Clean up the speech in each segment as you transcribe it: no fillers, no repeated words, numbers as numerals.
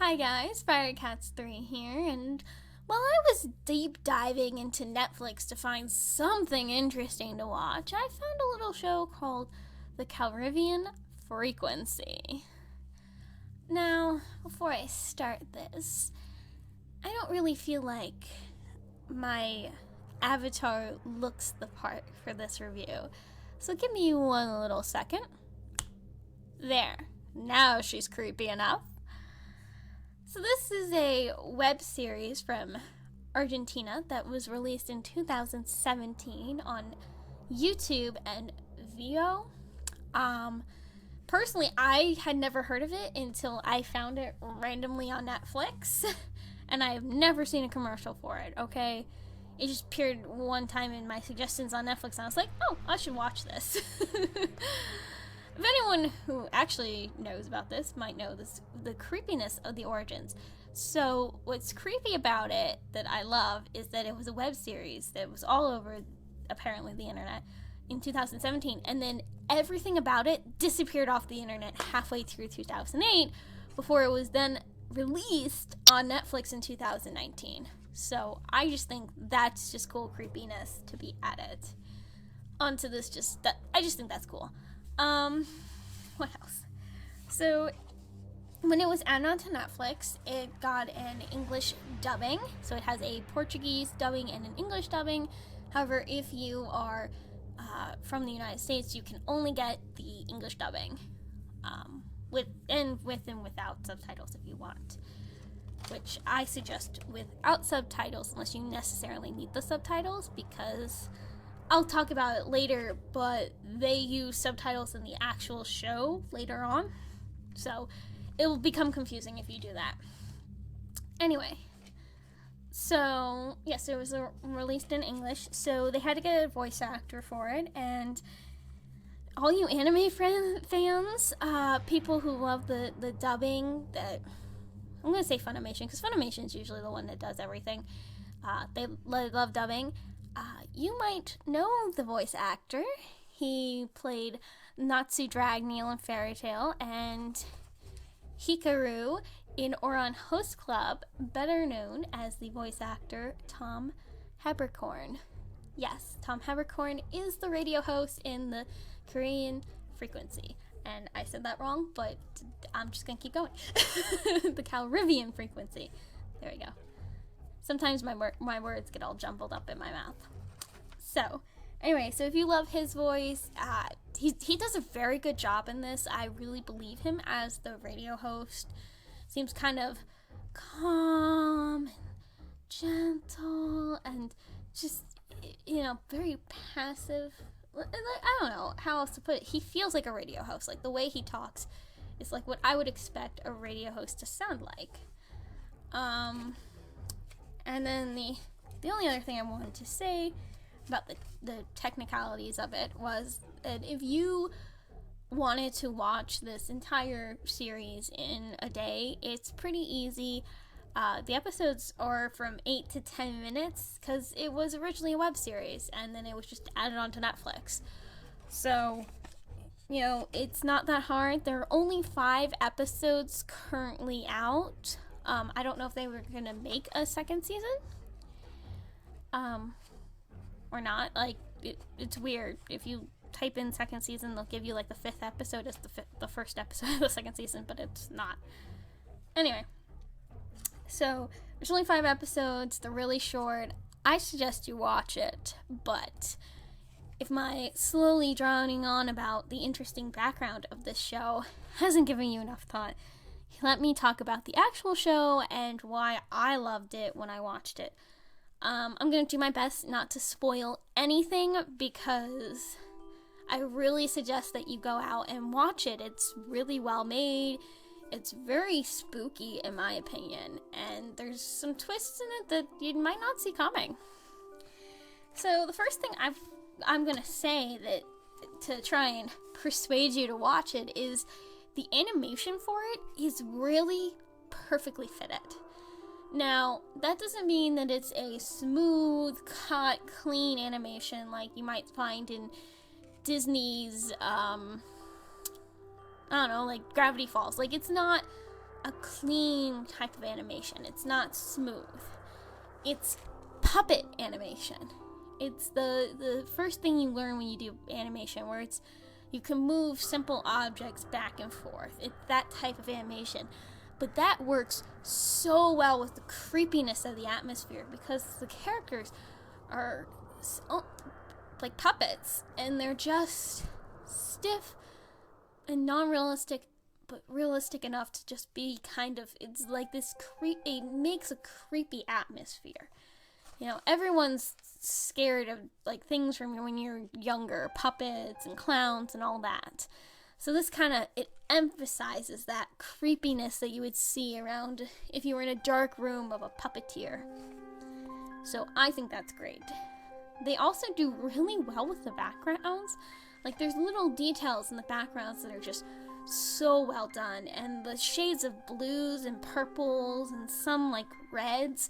Hi guys, Firecats3 here, and while I was deep diving into Netflix to find something interesting to watch, I found a little show called The Kirlian Frequency. Now, before I start this, I don't really feel like my avatar looks the part for this review, so give me one little second. There, now she's creepy enough. So this is a web series from Argentina that was released in 2017 on YouTube and Veo. Personally, I had never heard of it until I found it randomly on Netflix, and I have never seen a commercial for it, okay? It just appeared one time in my suggestions on Netflix, and I was like, oh, I should watch this. If anyone who actually knows about this might know the creepiness of the origins. So what's creepy about it that I love is that it was a web series that was all over, apparently, the internet in 2017, and then everything about it disappeared off the internet halfway through 2008 before it was then released on Netflix in 2019. So I just think that's just cool creepiness to be added onto this. I just think that's cool. What else? So, when it was added onto Netflix, it got an English dubbing. So it has a Portuguese dubbing and an English dubbing. However, if you are from the United States, you can only get the English dubbing, with and without subtitles if you want. Which I suggest without subtitles, unless you necessarily need the subtitles, because I'll talk about it later, but they use subtitles in the actual show later on, so it will become confusing if you do that. Anyway, so yes, it was released in English, so they had to get a voice actor for it, and all you anime fans, people who love the dubbing, that I'm going to say Funimation, because Funimation is usually the one that does everything. They love dubbing. You might know the voice actor. He played Natsu Dragneel in Fairy Tail and Hikaru in Ouran Host Club, better known as the voice actor Tom Haberkorn. Yes, Tom Haberkorn is the radio host in the Kirlian Frequency. And I said that wrong, but I'm just going to keep going. The Kirlian Frequency. There we go. Sometimes my words get all jumbled up in my mouth. So, anyway, so if you love his voice, he does a very good job in this. I really believe him as the radio host. Seems kind of calm and gentle and just, very passive. I don't know how else to put it. He feels like a radio host. Like, the way he talks is like what I would expect a radio host to sound like. And then the only other thing I wanted to say about the technicalities of it was that if you wanted to watch this entire series in a day, it's pretty easy. The episodes are from 8 to 10 minutes because it was originally a web series and then it was just added onto Netflix. So, it's not that hard. There are only 5 episodes currently out. I don't know if they were going to make a second season. Or not. Like, it's weird. If you type in second season, they'll give you, like, the 5th episode as the first episode of the second season, but it's not. Anyway. So, there's only 5 episodes. They're really short. I suggest you watch it, but if my slowly droning on about the interesting background of this show hasn't given you enough thought, let me talk about the actual show and why I loved it when I watched it. I'm going to do my best not to spoil anything because I really suggest that you go out and watch it. It's really well made. It's very spooky in my opinion, and there's some twists in it that you might not see coming. So the first thing I'm going to say that to try and persuade you to watch it is the animation for it is really perfectly fitted. Now, that doesn't mean that it's a smooth, cut, clean animation like you might find in Disney's, like Gravity Falls. Like, it's not a clean type of animation. It's not smooth. It's puppet animation. It's the first thing you learn when you do animation, where you can move simple objects back and forth. It's that type of animation. But that works so well with the creepiness of the atmosphere, because the characters are like puppets, and they're just stiff and non-realistic, but realistic enough to just be kind of, it's like this it makes a creepy atmosphere. You know, everyone's scared of like things from when you're younger, puppets and clowns and all that. So this kind of, it emphasizes that creepiness that you would see around if you were in a dark room of a puppeteer. So I think that's great. They also do really well with the backgrounds. Like, there's little details in the backgrounds that are just so well done, and the shades of blues and purples and some like reds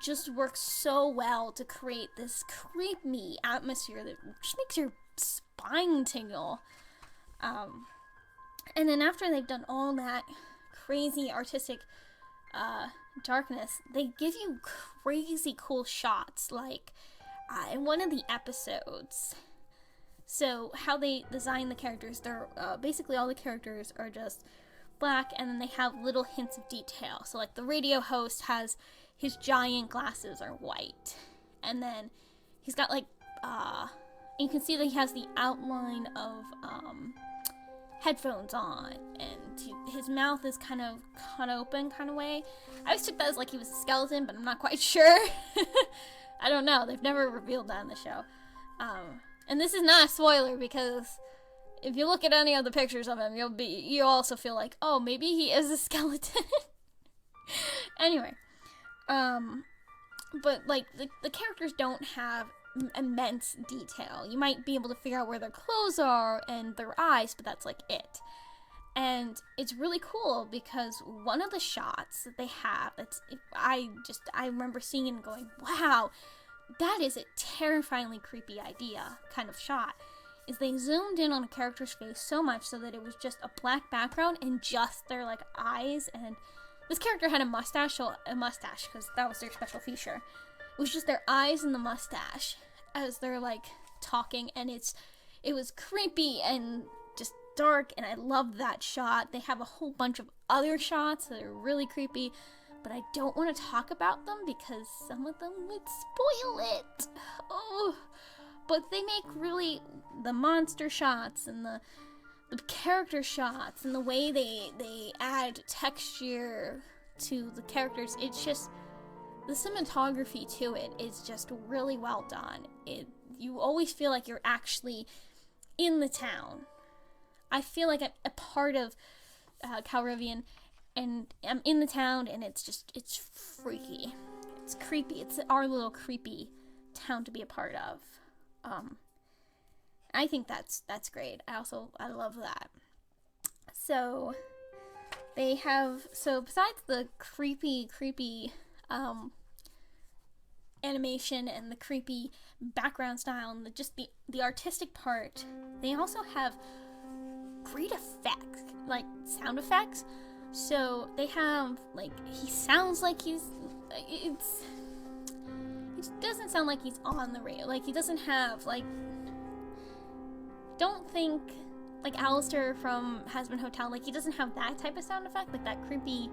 just work so well to create this creepy atmosphere that just makes your spine tingle. And then after they've done all that crazy artistic darkness, they give you crazy cool shots, like in one of the episodes. So how they design the characters, they're basically all the characters are just black, and then they have little hints of detail. So like the radio host has his giant glasses are white, and then he's got like you can see that he has the outline of headphones on, and his mouth is kind of cut open kind of way. I always took that as like he was a skeleton, but I'm not quite sure. I don't know, they've never revealed that in the show. And this is not a spoiler, because if you look at any of the pictures of him, you'll also feel like, oh, maybe he is a skeleton. Anyway, but like the characters don't have immense detail. You might be able to figure out where their clothes are and their eyes, but that's like it. And it's really cool, because one of the shots that they have, I remember seeing it and going, wow, that is a terrifyingly creepy idea kind of shot, is they zoomed in on a character's face so much so that it was just a black background and just their like eyes, and this character had a mustache, because that was their special feature. It was just their eyes and the mustache as they're like talking, and it was creepy and just dark, and I love that shot. They have a whole bunch of other shots that are really creepy, but I don't want to talk about them because some of them would spoil it. Oh, but they make really the monster shots and the character shots and the way they add texture to the characters. It's just, the cinematography to it is just really well done. You always feel like you're actually in the town. I feel like I'm a part of Calrivian, and I'm in the town, and it's freaky. It's creepy. It's our little creepy town to be a part of. I think that's great. I love that. So besides the creepy animation and the creepy background style and the artistic part, they also have great effects, like sound effects. So they have, like, he sounds like it doesn't sound like he's on the radio. Like, he doesn't have, like, don't think like Alistair from Hazbin Hotel, like, he doesn't have that type of sound effect, like that creepy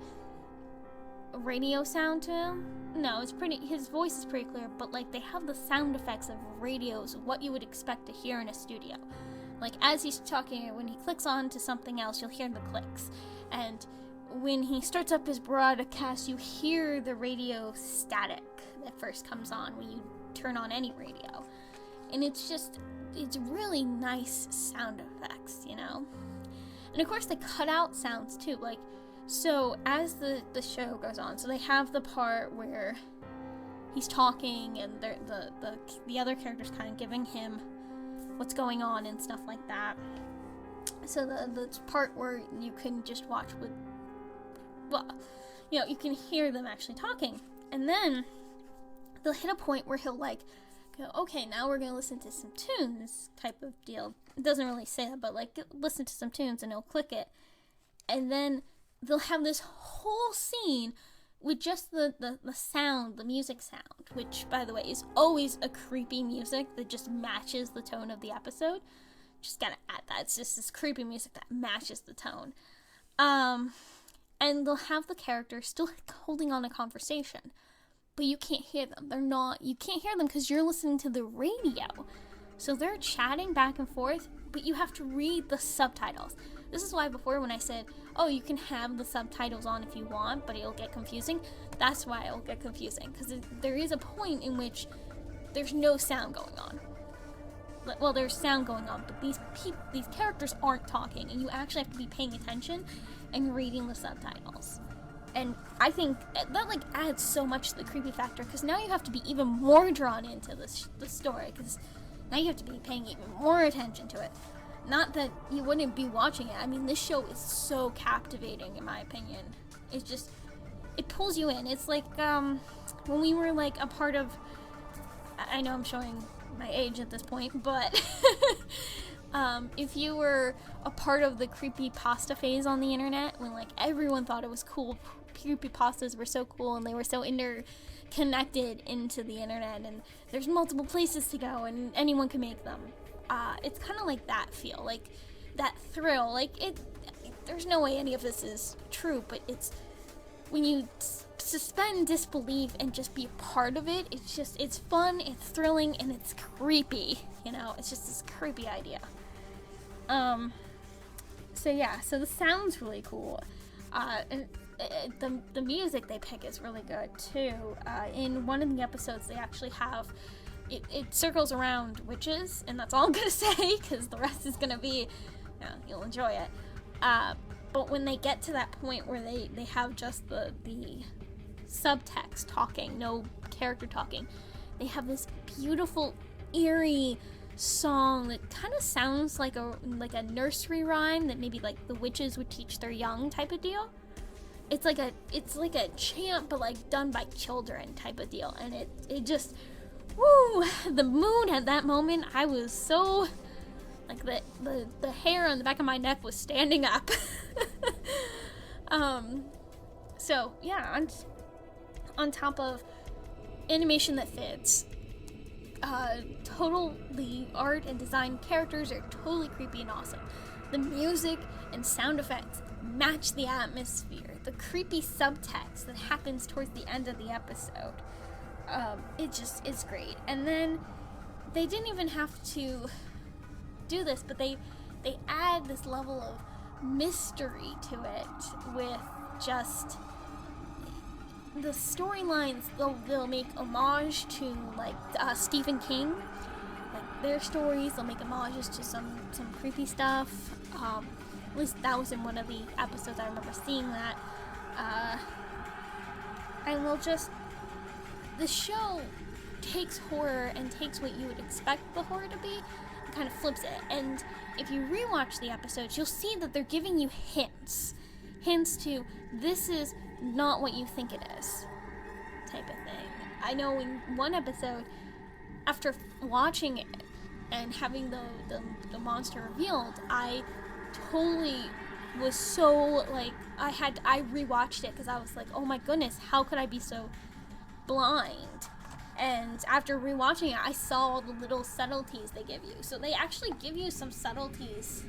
radio sound to him. No, his voice is pretty clear, but like they have the sound effects of radios, what you would expect to hear in a studio. Like, as he's talking, when he clicks on to something else, you'll hear the clicks. And when he starts up his broadcast, you hear the radio static that first comes on when you turn on any radio. And it's really nice sound effects, you know? And of course they cut out sounds too, like, so as the show goes on, so they have the part where he's talking and the other characters kind of giving him what's going on and stuff like that. So the part where you can just watch with, well, you know, you can hear them actually talking, and then they'll hit a point where he'll like go, okay, now we're gonna listen to some tunes type of deal. It doesn't really say that, but like, listen to some tunes, and he'll click it, and then they'll have this whole scene with just the sound, the music sound, which, by the way, is always a creepy music that just matches the tone of the episode. Just gotta add that. It's just this creepy music that matches the tone. And they'll have the characters still holding on a conversation, but you can't hear them. You can't hear them because you're listening to the radio. So they're chatting back and forth, but you have to read the subtitles. This is why before when I said, oh, you can have the subtitles on if you want, but it'll get confusing. That's why it'll get confusing, because there is a point in which there's no sound going on. Well, there's sound going on, but these characters aren't talking, and you actually have to be paying attention and reading the subtitles. And I think that like adds so much to the creepy factor, because now you have to be even more drawn into the story, because now you have to be paying even more attention to it. Not that you wouldn't be watching it. I mean, this show is so captivating, in my opinion. It's just, it pulls you in. It's like when we were like a part of, I know I'm showing my age at this point, but if you were a part of the creepypasta phase on the internet, when like everyone thought it was cool, creepypastas were so cool and they were so interconnected into the internet, and there's multiple places to go and anyone can make them. It's kind of like that feel, like that thrill. Like there's no way any of this is true, but it's when you suspend disbelief and just be a part of it. It's fun, it's thrilling, and it's creepy. You know, it's just this creepy idea. So the sound's really cool, and the music they pick is really good too. In one of the episodes, they actually have. It circles around witches, and that's all I'm gonna say, because the rest is gonna be, you'll enjoy it. But when they get to that point where they have just the subtext talking, no character talking, they have this beautiful, eerie song that kind of sounds like a nursery rhyme that maybe like the witches would teach their young type of deal. It's like a chant, but like done by children type of deal, and it just. Woo! The mood at that moment, I was so, like, the hair on the back of my neck was standing up. So, yeah, on top of animation that fits, the art and design characters are totally creepy and awesome. The music and sound effects match the atmosphere. The creepy subtext that happens towards the end of the episode. It's great. And then they didn't even have to do this, but they add this level of mystery to it with just the storylines. They'll make homage to like Stephen King, like their stories. They'll make homages to some creepy stuff. At least that was in one of the episodes. I remember seeing that. And they'll just. The show takes horror and takes what you would expect the horror to be and kind of flips it. And if you rewatch the episodes, you'll see that they're giving you hints to this is not what you think it is type of thing. I know in one episode, after watching it and having the monster revealed, I totally was so like I rewatched it because I was like, oh my goodness, how could I be so blind? And after rewatching it, I saw all the little subtleties they give you. So they actually give you some subtleties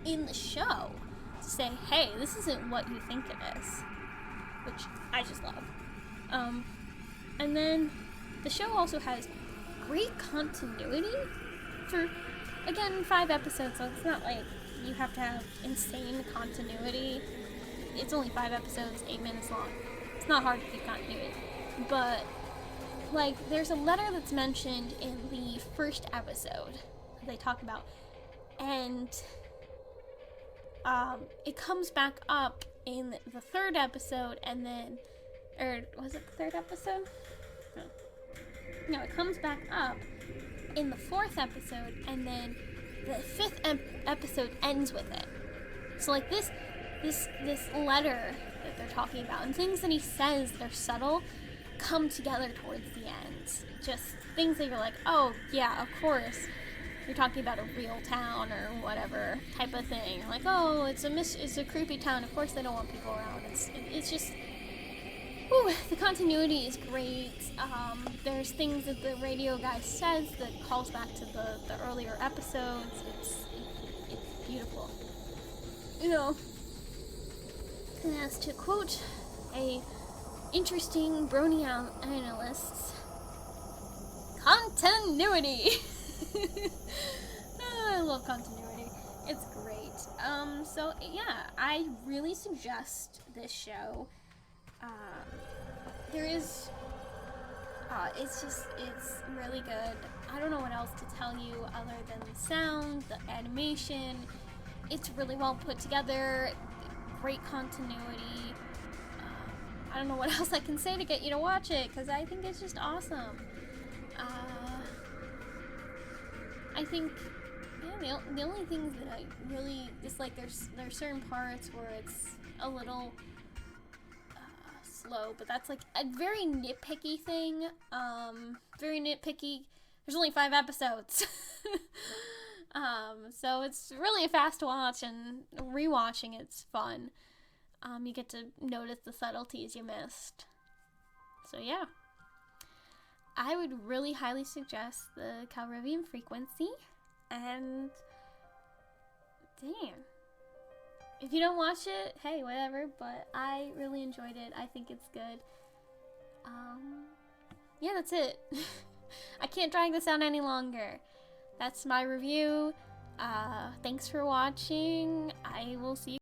in the show to say, hey, this isn't what you think it is, which I just love. And then the show also has great continuity for, again, 5 episodes, so it's not like you have to have insane continuity. It's only 5 episodes, 8 minutes long. It's not hard to keep continuity. But, like, there's a letter that's mentioned in the first episode that they talk about, and it comes back up in the 3rd episode, and then, or was it the 3rd episode? No, it comes back up in the 4th episode, and then the 5th episode ends with it. So, like, this letter that they're talking about, and things that he says that are subtle, come together towards the end. Just things that you're like, oh, yeah, of course. you're talking about a real town or whatever type of thing. Like, oh, it's a creepy town. Of course they don't want people around. It's just, whew, the continuity is great. There's things that the radio guy says that calls back to the earlier episodes. It's beautiful. You know, and as to quote a interesting brony analyst, continuity. I love continuity. It's great. So yeah, I really suggest this show. It's really good. I don't know what else to tell you other than the sound, the animation. It's really well put together. Great continuity. I don't know what else I can say to get you to watch it, because I think it's just awesome. I think, yeah, the only things that I really dislike, there's certain parts where it's a little slow, but that's like a very nitpicky thing. Very nitpicky. There's only 5 episodes. So it's really a fast watch, and rewatching it's fun. You get to notice the subtleties you missed. So yeah. I would really highly suggest the Calrissian Frequency, and damn. If you don't watch it, hey, whatever, but I really enjoyed it. I think it's good. Yeah, that's it. I can't drag this out any longer. That's my review. Thanks for watching. I will see you